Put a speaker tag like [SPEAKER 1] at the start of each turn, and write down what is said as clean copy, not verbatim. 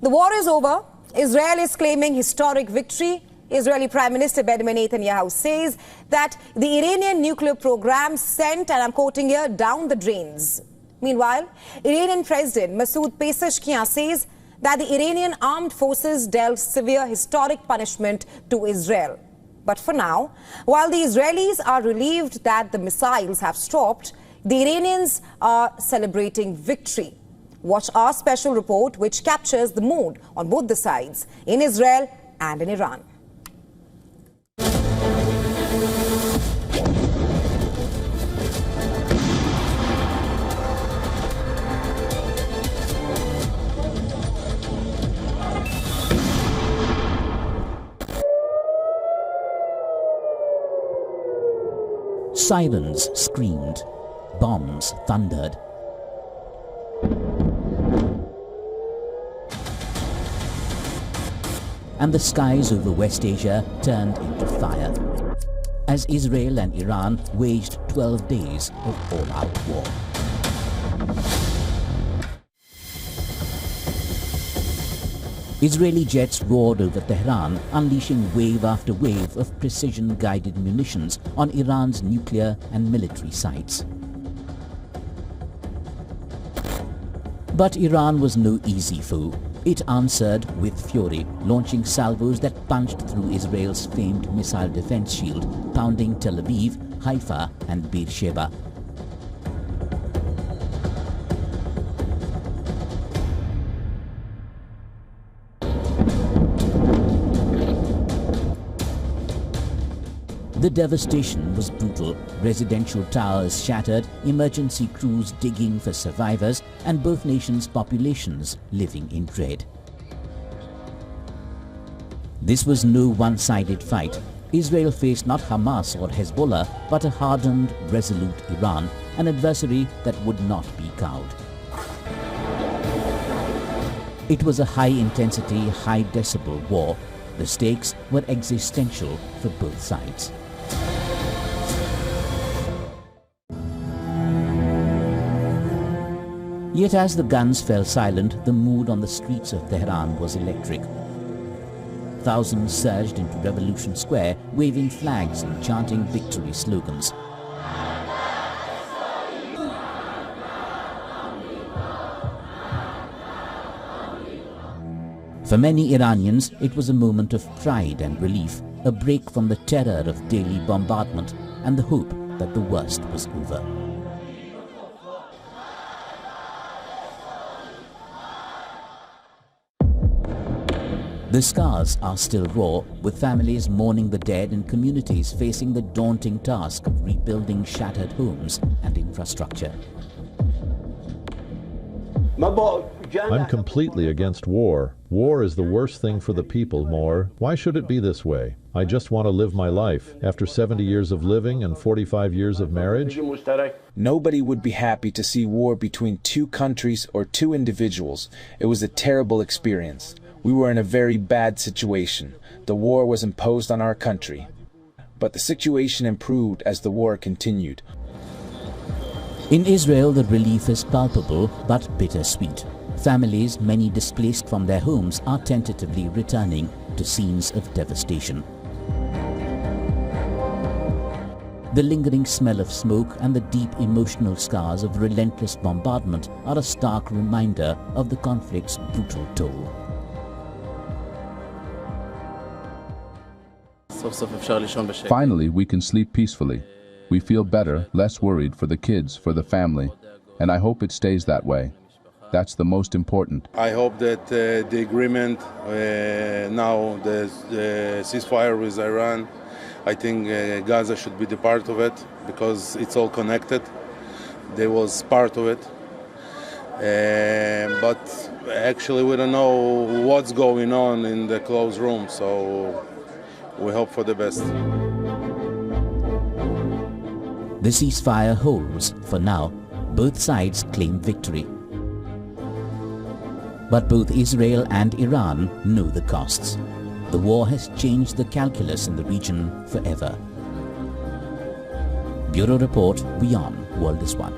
[SPEAKER 1] The war is over. Israel is claiming historic victory. Israeli Prime Minister Benjamin Netanyahu says that the Iranian nuclear program sent, and I'm quoting here, down the drains. Meanwhile, Iranian President Masoud Pezeshkian says that the Iranian armed forces dealt severe historic punishment to Israel. But for now, while the Israelis are relieved that the missiles have stopped, the Iranians are celebrating victory. Watch our special report, which captures the mood on both the sides, in Israel and in Iran.
[SPEAKER 2] Sirens screamed, bombs thundered. And the skies over West Asia turned into fire, as Israel and Iran waged 12 days of all-out war. Israeli jets roared over Tehran, unleashing wave after wave of precision-guided munitions on Iran's nuclear and military sites. But Iran was no easy foe. It answered with fury, launching salvos that punched through Israel's famed missile defense shield, pounding Tel Aviv, Haifa and Beersheba. The devastation was brutal. Residential towers shattered, emergency crews digging for survivors, and both nations' populations living in dread. This was no one-sided fight. Israel faced not Hamas or Hezbollah, but a hardened, resolute Iran, an adversary that would not be cowed. It was a high-intensity, high-decibel war. The stakes were existential for both sides. Yet as the guns fell silent, the mood on the streets of Tehran was electric. Thousands surged into Revolution Square, waving flags and chanting victory slogans. For many Iranians, it was a moment of pride and relief, a break from the terror of daily bombardment and the hope that the worst was over. The scars are still raw, with families mourning the dead and communities facing the daunting task of rebuilding shattered homes and infrastructure.
[SPEAKER 3] I'm completely against war. War is the worst thing for the people, more. Why should it be this way? I just want to live my life. After 70 years of living and 45 years of marriage,
[SPEAKER 4] nobody would be happy to see war between two countries or two individuals. It was a terrible experience. We were in a very bad situation. The war was imposed on our country. But the situation improved as the war continued.
[SPEAKER 2] In Israel, the relief is palpable but bittersweet. Families, many displaced from their homes, are tentatively returning to scenes of devastation. The lingering smell of smoke and the deep emotional scars of relentless bombardment are a stark reminder of the conflict's brutal toll.
[SPEAKER 5] Finally, we can sleep peacefully. We feel better, less worried for the kids, for the family, and I hope it stays that way. That's the most important.
[SPEAKER 6] I hope that the agreement, now the ceasefire with Iran, I think Gaza should be the part of it because it's all connected. They was part of it. But actually we don't know what's going on in the closed room, so we hope for the best.
[SPEAKER 2] The ceasefire holds for now. Both sides claim victory. But both Israel and Iran know the costs. The war has changed the calculus in the region forever. Bureau Report, WION World is One.